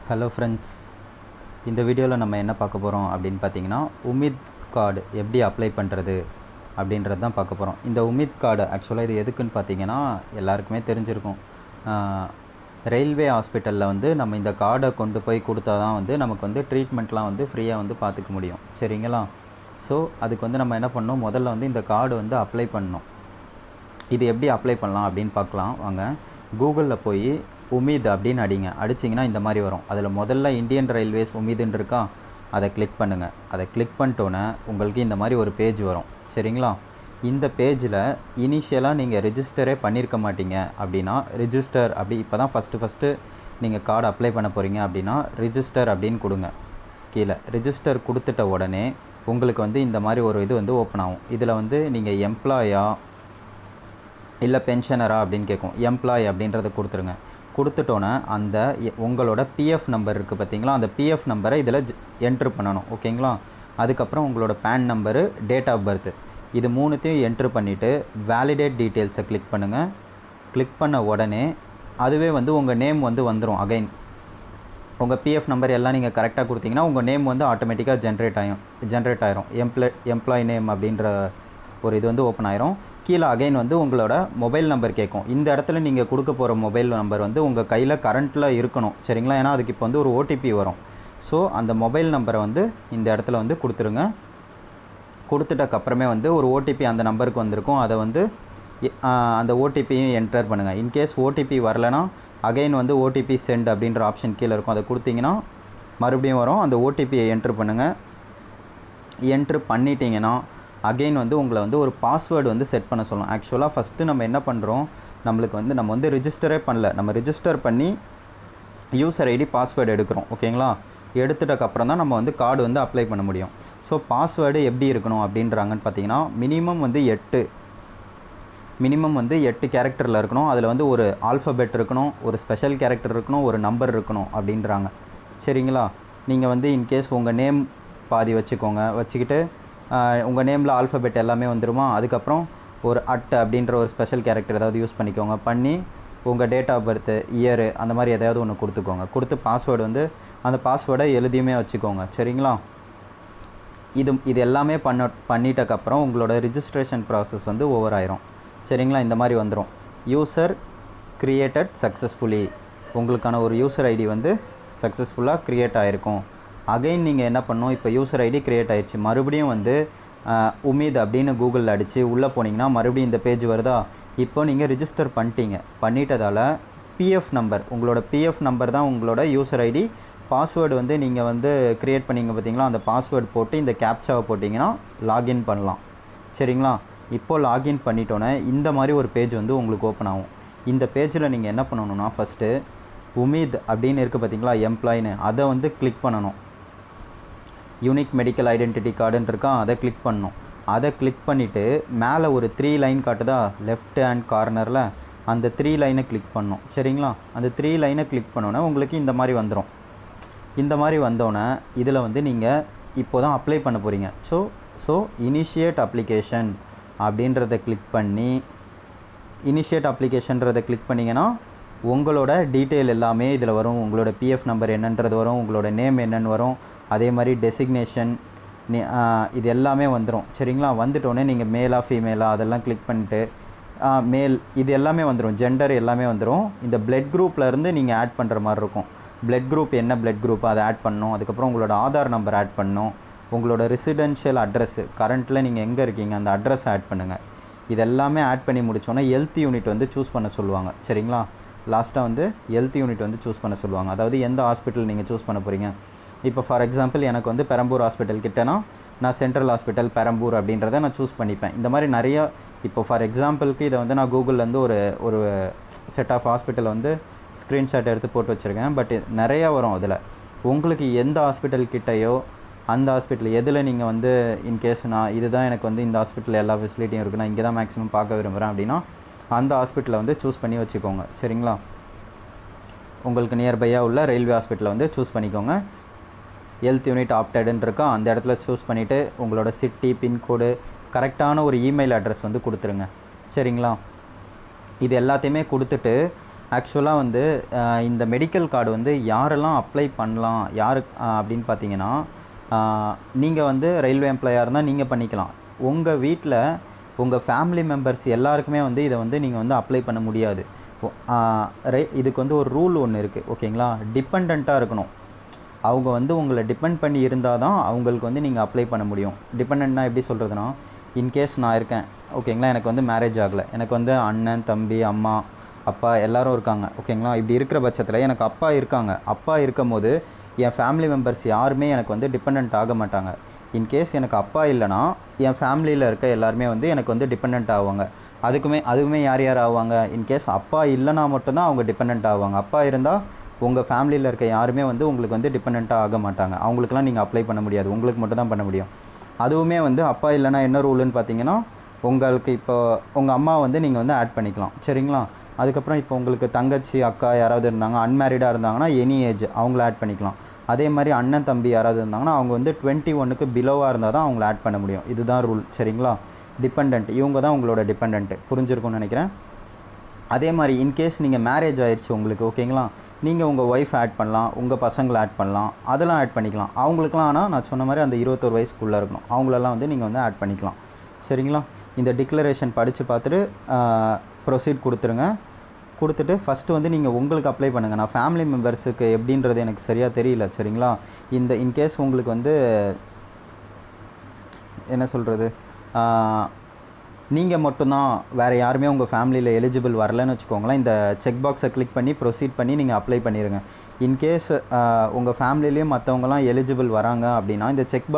Hello friends, இந்த வீடியோவில் நம்ம என்ன பார்க்க போகிறோம் அப்படின்னு பார்த்தீங்கன்னா, உமித் கார்டு எப்படி அப்ளை பண்ணுறது அப்படின்றது தான் பார்க்க போகிறோம். இந்த உமித் கார்டு ஆக்சுவலாக இது எதுக்குன்னு பார்த்தீங்கன்னா, எல்லாருக்குமே தெரிஞ்சிருக்கும். ரயில்வே ஹாஸ்பிட்டலில் வந்து நம்ம இந்த கார்டை கொண்டு போய் கொடுத்தா தான் வந்து நமக்கு வந்து ட்ரீட்மெண்ட்லாம் வந்து ஃப்ரீயாக வந்து பார்த்துக்க முடியும். சரிங்களா? ஸோ அதுக்கு வந்து நம்ம என்ன பண்ணணும், முதல்ல வந்து இந்த கார்டு வந்து அப்ளை பண்ணணும். இது எப்படி அப்ளை பண்ணலாம் அப்படின்னு பார்க்கலாம் வாங்க. கூகுளில் போய் உமித் அப்படின்னு அடிங்க. அடிச்சிங்கன்னா இந்த மாதிரி வரும். அதில் முதல்ல இந்தியன் ரயில்வேஸ் உமிதுன்னு இருக்கா, அதை கிளிக் பண்ணுங்கள். அதை கிளிக் பண்ணிட்டோன்னே உங்களுக்கு இந்த மாதிரி ஒரு பேஜ் வரும். சரிங்களா? இந்த பேஜில் இனிஷியலாக நீங்கள் ரிஜிஸ்டரே பண்ணியிருக்க மாட்டீங்க அப்படின்னா, ரிஜிஸ்டர் அப்படி இப்போ தான் ஃபஸ்ட்டு நீங்கள் கார்டு அப்ளை பண்ண போகிறீங்க அப்படின்னா ரிஜிஸ்டர் அப்படின்னு கொடுங்க. கீழே ரிஜிஸ்டர் கொடுத்துட்ட உடனே உங்களுக்கு வந்து இந்த மாதிரி ஒரு இது வந்து ஓப்பன் ஆகும். இதில் வந்து நீங்கள் எம்ப்ளாயா இல்லை பென்ஷனரா அப்படின்னு கேட்கும். எம்ப்ளாய் அப்படின்றத கொடுத்துருங்க. கொடுத்துட்டோன்னே அந்த உங்களோட பிஎஃப் நம்பர் இருக்குது பார்த்தீங்களா, அந்த பிஎஃப் நம்பரை இதில் என்ட்ரு பண்ணணும். ஓகேங்களா? அதுக்கப்புறம் உங்களோட PAN number, date of birth, இது மூணுத்தையும் என்ட்ரு பண்ணிவிட்டு வேலிடேட் டீட்டெயில்ஸை கிளிக் பண்ணுங்கள். கிளிக் பண்ண உடனே அதுவே வந்து உங்கள் நேம் வந்து வந்துடும். அகைன் உங்கள் பிஎஃப் நம்பர் எல்லாம் நீங்கள் கரெக்டாக கொடுத்தீங்கன்னா உங்கள் நேம் வந்து ஆட்டோமேட்டிக்காக ஜென்ரேட் ஆயிரும். எம்ப்ளாய் நேம் அப்படின்ற ஒரு இது வந்து ஓப்பன் ஆயிரும். கீழே அகைன் வந்து உங்களோட மொபைல் நம்பர் கேட்கும். இந்த இடத்துல நீங்கள் கொடுக்க போகிற மொபைல் நம்பர் வந்து உங்கள் கையில் கரண்ட்டில் இருக்கணும். சரிங்களா? ஏன்னா அதுக்கு இப்போ வந்து ஒரு ஓடிபி வரும். ஸோ அந்த மொபைல் நம்பரை வந்து இந்த இடத்துல வந்து கொடுத்துருங்க. கொடுத்துட்டக்கப்புறமே வந்து ஒரு ஓடிபி அந்த நம்பருக்கு வந்திருக்கும். அதை வந்து அந்த ஓடிபியும் என்டர் பண்ணுங்கள். இன்கேஸ் ஓடிபி வரலைன்னா அகைன் வந்து ஓடிபி சென்ட் அப்படின்ற ஆப்ஷன் கீழே இருக்கும். அதை கொடுத்தீங்கன்னா மறுபடியும் வரும். அந்த ஓடிபியை என்ட்ரு பண்ணுங்கள். என்ட்ரு பண்ணிட்டீங்கன்னா அகெயின் வந்து உங்களை வந்து ஒரு பாஸ்வேர்டு வந்து செட் பண்ண சொல்லணும். ஆக்சுவலாக ஃபஸ்ட்டு நம்ம என்ன பண்ணுறோம், நம்ம வந்து ரிஜிஸ்டரே பண்ணல. நம்ம ரிஜிஸ்டர் பண்ணி யூசர் ஐடி பாஸ்வேர்டு எடுக்கிறோம். ஓகேங்களா? எடுத்துட்டக்கப்புறம் தான் நம்ம வந்து கார்டு வந்து அப்ளை பண்ண முடியும். ஸோ பாஸ்வேர்டு எப்படி இருக்கணும் அப்படின்றாங்கன்னு பார்த்தீங்கன்னா, மினிமம் வந்து 8 கேரக்டரில் இருக்கணும். அதில் வந்து ஒரு ஆல்ஃபபெட் இருக்கணும், ஒரு ஸ்பெஷல் கேரக்டர் இருக்கணும், ஒரு நம்பர் இருக்கணும் அப்படின்றாங்க. சரிங்களா? நீங்கள் வந்து இன்கேஸ் உங்கள் நேம் பாதி வச்சுக்கிட்டு உங்கள் நேமில் ஆல்ஃபபெட் எல்லாமே வந்துடுமா. அதுக்கப்புறம் ஒரு அப்படின்ற ஒரு ஸ்பெஷல் கேரக்டர் ஏதாவது யூஸ் பண்ணிக்கோங்க. பண்ணி உங்கள் டேட் ஆஃப் பர்த்து, இயரு அந்த மாதிரி எதாவது ஒன்று கொடுத்துக்கோங்க. கொடுத்து பாஸ்வேர்டு வந்து அந்த பாஸ்வேர்டை எழுதியுமே வச்சுக்கோங்க. சரிங்களா? இது எல்லாமே பண்ணிட்டக்கப்புறம் உங்களோட ரிஜிஸ்ட்ரேஷன் ப்ராசஸ் வந்து ஓவர் ஆயிரும். சரிங்களா? இந்த மாதிரி வந்துடும். யூசர் கிரியேட்டட் சக்ஸஸ்ஃபுல்லி, உங்களுக்கான ஒரு யூசர் ஐடி வந்து சக்ஸஸ்ஃபுல்லாக க்ரியேட் ஆகிருக்கும். அகைன் நீங்கள் என்ன பண்ணணும், இப்போ யூசர் ஐடி க்ரியேட் ஆகிடுச்சு. மறுபடியும் வந்து உமித் அப்படின்னு கூகுளில் அடித்து உள்ளே போனீங்கன்னா மறுபடியும் இந்த பேஜ் வருதா. இப்போ நீங்கள் ரிஜிஸ்டர் பண்ணிட்டதால் பிஎஃப் நம்பர், உங்களோட பிஎஃப் நம்பர் தான் உங்களோட யூசர் ஐடி. பாஸ்வேர்டு வந்து நீங்கள் வந்து க்ரியேட் பண்ணிங்க பார்த்தீங்களா, அந்த பாஸ்வேர்டு போட்டு இந்த கேப்சாவை போட்டிங்கன்னா லாகின் பண்ணலாம். சரிங்களா? இப்போது லாகின் பண்ணிட்டோன்னே இந்த மாதிரி ஒரு பேஜ் வந்து உங்களுக்கு ஓப்பன் ஆகும். இந்த பேஜில் நீங்கள் என்ன பண்ணணுன்னா, ஃபஸ்ட்டு உமித் அப்படின்னு இருக்குது பார்த்தீங்களா, எம்ப்ளாயின்னு, அதை வந்து கிளிக் பண்ணணும். யூனிக் மெடிக்கல் ஐடென்டிட்டி கார்டுன்னு இருக்கா, அதை கிளிக் பண்ணணும். அதை கிளிக் பண்ணிவிட்டு மேலே ஒரு 3 லைன் காட்டுதா லெஃப்ட் ஹேண்ட் கார்னரில், அந்த 3 லைனை கிளிக் பண்ணணும். சரிங்களா? அந்த 3 லைனை கிளிக் பண்ணோன்னே உங்களுக்கு இந்த மாதிரி வந்துடும். இந்த மாதிரி வந்தோடனே இதில் வந்து நீங்கள் இப்போ தான் அப்ளை பண்ண போகிறீங்க. ஸோ இனிஷியேட் அப்ளிகேஷன் அப்படின்றத கிளிக் பண்ணி, இனிஷியேட் அப்ளிகேஷன்றதை கிளிக் பண்ணிங்கன்னா உங்களோட டீட்டெயில் எல்லாமே இதில் வரும். உங்களோட பிஎஃப் நம்பர் என்னன்றது வரும், உங்களோட நேம் என்னென்னு வரும், அதே மாதிரி டெசிக்னேஷன் இது எல்லாமே வந்துடும். சரிங்களா? வந்துட்டோடனே நீங்கள் மேலா ஃபீமேலா அதெல்லாம் கிளிக் பண்ணிட்டு மேல் இது எல்லாமே வந்துடும். ஜெண்டர் எல்லாமே வந்துடும். இந்த பிளட் குரூப்லேருந்து நீங்கள் ஆட் பண்ணுற மாதிரி இருக்கும். பிளட் குரூப் என்ன பிளட் குரூப் அதை ஆட் பண்ணணும். அதுக்கப்புறம் உங்களோட ஆதார் நம்பர் ஆட் பண்ணணும். உங்களோட ரெசிடென்ஷியல் அட்ரஸ்ஸு, கரண்ட்டில் நீங்கள் எங்கே இருக்கீங்க அந்த அட்ரஸ் ஆட் பண்ணுங்கள். இதெல்லாமே ஆட் பண்ணி முடித்தோன்னே ஹெல்த் யூனிட் வந்து சூஸ் பண்ண சொல்லுவாங்க. சரிங்களா? லாஸ்ட்டாக வந்து ஹெல்த் யூனிட் வந்து சூஸ் பண்ண சொல்லுவாங்க. அதாவது எந்த ஹாஸ்பிட்டல் நீங்கள் சூஸ் பண்ண போகிறீங்க. இப்போ ஃபார் எக்ஸாம்பிள் எனக்கு வந்து பெரம்பூர் ஹாஸ்பிட்டல் கிட்டேனா நான் சென்ட்ரல் ஹாஸ்பிட்டல் பெரம்பூர் அப்படின்றத நான் சூஸ் பண்ணிப்பேன். இந்த மாதிரி நிறையா, இப்போ ஃபார் எக்ஸாம்பிளுக்கு இதை வந்து நான் கூகுள்லேருந்து ஒரு செட் ஆஃப் ஹாஸ்பிட்டல் வந்து ஸ்க்ரீன்ஷாட் எடுத்து போட்டு வச்சுருக்கேன். பட் நிறையா வரும். அதில் உங்களுக்கு எந்த ஹாஸ்பிட்டல் கிட்டையோ அந்த ஹாஸ்பிட்டல் எதில் நீங்கள் வந்து இன்கேஸ் நான் இதுதான் எனக்கு வந்து இந்த ஹாஸ்பிட்டலில் எல்லா ஃபெசிலிட்டியும் இருக்குது, நான் இங்கே தான் மேக்ஸிமம் பார்க்க விரும்புகிறேன் அப்படின்னா அந்த ஹாஸ்பிட்டலை வந்து சூஸ் பண்ணி வச்சுக்கோங்க. சரிங்களா? உங்களுக்கு நியர்பையாக உள்ள ரயில்வே ஹாஸ்பிட்டலை வந்து சூஸ் பண்ணிக்கோங்க. ஹெல்த் யூனிட் ஆப்டடுன்னு இருக்கா, அந்த இடத்துல சூஸ் பண்ணிவிட்டு உங்களோட சிட்டி, பின்கோடு, கரெக்டான ஒரு இமெயில் அட்ரஸ் வந்து கொடுத்துருங்க. சரிங்களா? இது எல்லாத்தையுமே கொடுத்துட்டு ஆக்சுவலாக வந்து இந்த மெடிக்கல் கார்டு வந்து யாரெல்லாம் அப்ளை பண்ணலாம் அப்படின்னு பார்த்தீங்கன்னா, நீங்கள் வந்து ரயில்வே எம்ப்ளாயாக இருந்தால் நீங்கள் பண்ணிக்கலாம். உங்கள் வீட்டில் உங்கள் ஃபேமிலி மெம்பர்ஸ் எல்லாருக்குமே வந்து இதை வந்து நீங்கள் வந்து அப்ளை பண்ண முடியாது. இதுக்கு வந்து ஒரு ரூல் ஒன்று இருக்குது, ஓகேங்களா? டிபெண்ட்டாக இருக்கணும். அவங்க வந்து உங்களை டிபெண்ட் பண்ணி இருந்தால் தான் அவங்களுக்கு வந்து நீங்கள் அப்ளை பண்ண முடியும். டிபெண்ட்னா எப்படி சொல்கிறதுனா, இன்கேஸ் நான் இருக்கேன், ஓகேங்களா? எனக்கு வந்து மேரேஜ் ஆகலை, எனக்கு வந்து அண்ணன், தம்பி, அம்மா, அப்பா எல்லோரும் இருக்காங்க, ஓகேங்களா? இப்படி இருக்கிற பட்சத்தில் எனக்கு அப்பா இருக்காங்க. அப்பா இருக்கும்போது என் ஃபேமிலி மெம்பர்ஸ் யாருமே எனக்கு வந்து டிபெண்ட் ஆக மாட்டாங்க. இன்கேஸ் எனக்கு அப்பா இல்லைனா என் ஃபேமிலியில் இருக்க எல்லாருமே வந்து எனக்கு வந்து டிபெண்ட் ஆவாங்க. அதுவுமே யார் ஆவாங்க? இன்கேஸ் அப்பா இல்லைனா மட்டும்தான் அவங்க டிபெண்ட் ஆவாங்க. அப்பா இருந்தால் உங்கள் ஃபேமிலியில் இருக்க யாருமே வந்து உங்களுக்கு வந்து டிபெண்ட்டாக ஆக மாட்டாங்க. அவங்களுக்குலாம் நீங்கள் அப்ளை பண்ண முடியாது, உங்களுக்கு மட்டும் தான் பண்ண முடியும். அதுவுமே வந்து அப்பா இல்லைனா என்ன ரூலுன்னு பார்த்தீங்கன்னா, உங்களுக்கு இப்போ உங்கள் அம்மா வந்து நீங்கள் வந்து ஆட் பண்ணிக்கலாம், சரிங்களா? அதுக்கப்புறம் இப்போ உங்களுக்கு தங்கச்சி, அக்கா யாராவது இருந்தாங்க, அன்மேரிடாக இருந்தாங்கன்னா எனி ஏஜ் அவங்கள ஆட் பண்ணிக்கலாம். அதே மாதிரி அண்ணன், தம்பி யாராவது இருந்தாங்கன்னா அவங்க வந்து 21க்கு பிலோவாக இருந்தால் தான் அவங்கள ஆட் பண்ண முடியும். இதுதான் ரூல், சரிங்களா? டிபெண்ட், இவங்க தான் உங்களோட டிபெண்ட். புரிஞ்சிருக்கும்னு நினைக்கிறேன். அதே மாதிரி இன்கேஸ் நீங்கள் மேரேஜ் ஆயிடுச்சு உங்களுக்கு, ஓகேங்களா? நீங்கள் உங்கள் ஒய்ஃப் ஆட் பண்ணலாம், உங்கள் பசங்களை ஆட் பண்ணலாம், அதெல்லாம் ஆட் பண்ணிக்கலாம். அவங்களுக்குலாம் ஆனால் நான் சொன்ன மாதிரி அந்த 21 வயசுக்குள்ளே இருக்கணும். அவங்களெல்லாம் வந்து நீங்கள் வந்து ஆட் பண்ணிக்கலாம், சரிங்களா? இந்த டிக்ளரேஷன் படித்து பார்த்துட்டு ப்ரொசீட் கொடுத்துட்டு ஃபஸ்ட்டு வந்து நீங்கள் உங்களுக்கு அப்ளை பண்ணுங்கள். நான் ஃபேமிலி மெம்பர்ஸுக்கு எப்படின்றது எனக்கு சரியாக தெரியல, சரிங்களா? இன்கேஸ் உங்களுக்கு வந்து என்ன சொல்கிறது, நீங்கள் மட்டும்தான், வேறு யாருமே உங்கள் ஃபேமிலியில் எலிஜிபிள் வரலன்னு வச்சுக்கோங்களேன், இந்த செக் பாக்ஸை கிளிக் பண்ணி ப்ரொசீட் பண்ணி நீங்கள் அப்ளை பண்ணிடுங்க. இன்கேஸ் உங்கள் ஃபேமிலிலேயும் மற்றவங்களாம் எலிஜிபிள் வராங்க அப்படின்னா இந்த செக்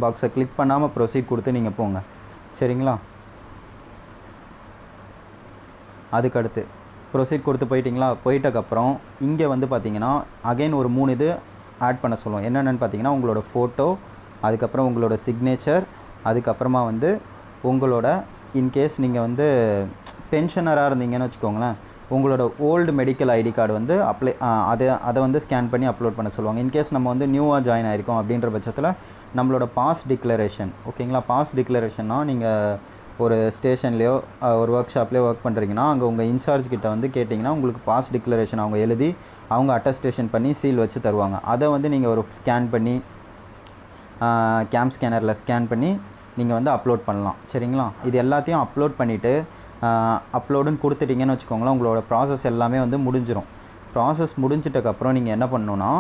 பாக்ஸை கிளிக் பண்ணாமல் ப்ரொசீட் கொடுத்து நீங்கள் போங்க, சரிங்களா? அதுக்கடுத்து ப்ரொசீட் கொடுத்து போயிட்டக்கப்புறம் இங்கே வந்து பார்த்தீங்கன்னா அகைன் ஒரு 3 இது ஆட் பண்ண சொல்லுவோம். என்னென்னு பார்த்தீங்கன்னா உங்களோட ஃபோட்டோ, அதுக்கப்புறம் உங்களோட சிக்னேச்சர், அதுக்கப்புறமா வந்து உங்களோட இன்கேஸ் நீங்கள் வந்து பென்ஷனராக இருந்தீங்கன்னு வச்சுக்கோங்களேன், உங்களோட ஓல்டு மெடிக்கல் ஐடி கார்டு வந்து அதை வந்து ஸ்கேன் பண்ணி அப்லோட் பண்ண சொல்லுவாங்க. இன்கேஸ் நம்ம வந்து நியூவாக ஜாயின் ஆகிருக்கோம் அப்படின்ற பட்சத்தில் நம்மளோட பாஸ் டிக்ளரேஷன், ஓகேங்களா? பாஸ் டிக்ளரேஷன்னா நீங்கள் ஒரு ஸ்டேஷன்லேயோ ஒரு ஒர்க் ஷாப்லேயோ ஒர்க் பண்ணுறீங்கன்னா அங்கே உங்கள் இன்சார்ஜ் கிட்ட வந்து கேட்டிங்கன்னா உங்களுக்கு பாஸ் டிக்ளரேஷன் அவங்க எழுதி அவங்க அட்டஸ்டேஷன் பண்ணி சீல் வச்சு தருவாங்க. அதை வந்து நீங்கள் ஒரு ஸ்கேன் பண்ணி கேம் ஸ்கேனரில் ஸ்கேன் பண்ணி நீங்கள் வந்து அப்லோட் பண்ணலாம், சரிங்களா? இது எல்லாத்தையும் அப்லோட் பண்ணிவிட்டு அப்லோடுன்னு கொடுத்துட்டிங்கன்னு வச்சுக்கோங்களேன், உங்களோட ப்ராசஸ் எல்லாமே வந்து முடிஞ்சிடும். ப்ராசஸ் முடிஞ்சிட்டக்கப்புறம் நீங்கள் என்ன பண்ணணுன்னா,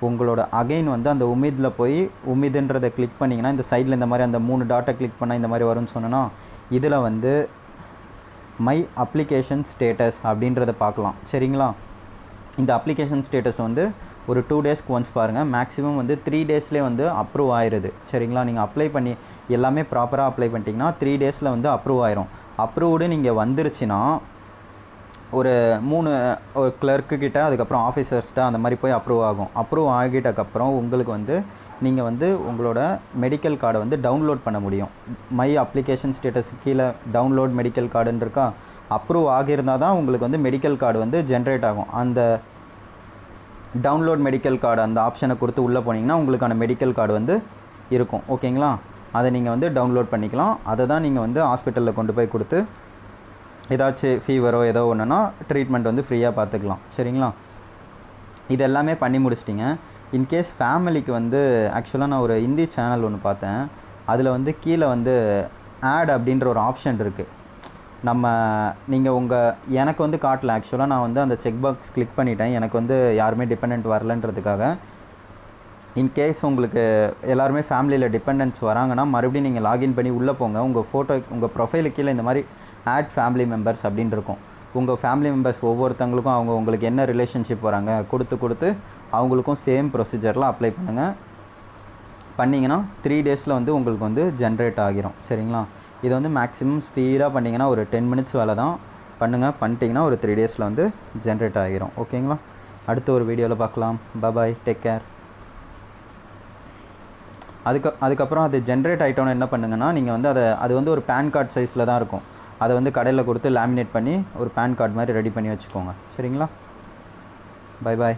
உங்களோட அகைன் வந்து அந்த உமிதில் போய் உமிதுன்றதை கிளிக் பண்ணிங்கன்னா இந்த சைடில் இந்த மாதிரி அந்த 3 டாட்டை கிளிக் பண்ணால் இந்த மாதிரி வரும்னு சொன்னேன்னா, இதில் வந்து மை அப்ளிகேஷன் ஸ்டேட்டஸ் அப்படின்றத பார்க்கலாம், சரிங்களா? இந்த அப்ளிகேஷன் ஸ்டேட்டஸ் வந்து ஒரு 2 டேஸ்க்கு ஒன்ஸ் பாருங்கள். மேக்ஸிமம் வந்து 3 டேஸ்லேயே வந்து அப்ரூவ் ஆயிடுது, சரிங்களா? நீங்கள் அப்ளை பண்ணி எல்லாமே ப்ராப்பராக அப்ளை பண்ணிட்டீங்கன்னா 3 டேஸில் வந்து அப்ரூவ் ஆயிரும். அப்ரூவ்டு நீங்கள் வந்துருச்சுன்னா ஒரு கிளர்க்குக்கிட்ட அதுக்கப்புறம் ஆஃபீஸர்ஸ்கிட்ட அந்த மாதிரி போய் அப்ரூவ் ஆகும். அப்ரூவ் ஆகிட்டக்கப்புறம் உங்களுக்கு வந்து நீங்கள் வந்து உங்களோட மெடிக்கல் கார்டை வந்து டவுன்லோட் பண்ண முடியும். மை அப்ளிகேஷன் ஸ்டேட்டஸ் கீழே டவுன்லோட் மெடிக்கல் கார்டுன்னு இருக்கா, அப்ரூவ் ஆகியிருந்தால் தான் உங்களுக்கு வந்து மெடிக்கல் கார்டு வந்து ஜென்ரேட் ஆகும். அந்த டவுன்லோட் மெடிக்கல் கார்டு அந்த ஆப்ஷனை கொடுத்து உள்ளே போனீங்கன்னா உங்களுக்கான மெடிக்கல் கார்டு வந்து இருக்கும், ஓகேங்களா? அதை நீங்கள் வந்து டவுன்லோட் பண்ணிக்கலாம். அதை தான் நீங்கள் வந்து ஹாஸ்பிட்டலில் கொண்டு போய் கொடுத்து ஏதாச்சும் ஃபீவரோ ஏதோ ஒன்றுனா ட்ரீட்மெண்ட் வந்து ஃப்ரீயாக பார்த்துக்கலாம், சரிங்களா? இது எல்லாமே பண்ணி முடிச்சிட்டிங்க. இன்கேஸ் ஃபேமிலிக்கு வந்து ஆக்சுவலாக நான் ஒரு ஹிந்தி சேனல் ஒன்று பார்த்தேன். அதில் வந்து கீழே வந்து ஆட் அப்படின்ற ஒரு ஆப்ஷன் இருக்குது. எனக்கு வந்து காட்டல. ஆக்சுவலாக நான் வந்து அந்த செக் பாக்ஸ் கிளிக் பண்ணிட்டேன், எனக்கு வந்து யாருமே டிபெண்ட் வரலன்றதுக்காக. இன்கேஸ் உங்களுக்கு எல்லாருமே ஃபேமிலியில் டிபெண்டன்ஸ் வராங்கன்னா மறுபடியும் நீங்கள் லாகின் பண்ணி உள்ளே போங்க. உங்கள் ஃபோட்டோ உங்கள் ப்ரொஃபைலுக்கு கீழே இந்த மாதிரி ஆட் ஃபேமிலி மெம்பர்ஸ் அப்படின்னு இருக்கும். உங்கள் ஃபேமிலி மெம்பர்ஸ் ஒவ்வொருத்தவங்களுக்கும் உங்களுக்கு என்ன ரிலேஷன்ஷிப் வராங்க கொடுத்து அவங்களுக்கும் சேம் ப்ரொசீஜரில் அப்ளை பண்ணுங்கள். பண்ணிங்கன்னா 3 டேஸில் வந்து உங்களுக்கு வந்து ஜென்ரேட் ஆகிரும், சரிங்களா? இது வந்து மேக்ஸிமம் ஸ்பீடாக பண்ணிங்கன்னா ஒரு 10 மினிட்ஸ் வேலை தான். பண்ணிட்டீங்கன்னா ஒரு 3 டேஸில் வந்து ஜென்ரேட் ஆகிரும், ஓகேங்களா? அடுத்த ஒரு வீடியோவில் பார்க்கலாம். பாய், டேக் கேர். அதுக்கப்புறம் அது ஜென்ரேட் ஆகிட்டோன்னு என்ன பண்ணுங்கன்னா, நீங்கள் வந்து அது வந்து ஒரு பேன் கார்டு சைஸில் தான் இருக்கும். அதை வந்து கடையில் கொடுத்து லேமினேட் பண்ணி ஒரு பேன் கார்டு மாதிரி ரெடி பண்ணி வச்சுக்கோங்க, சரிங்களா? பாய்.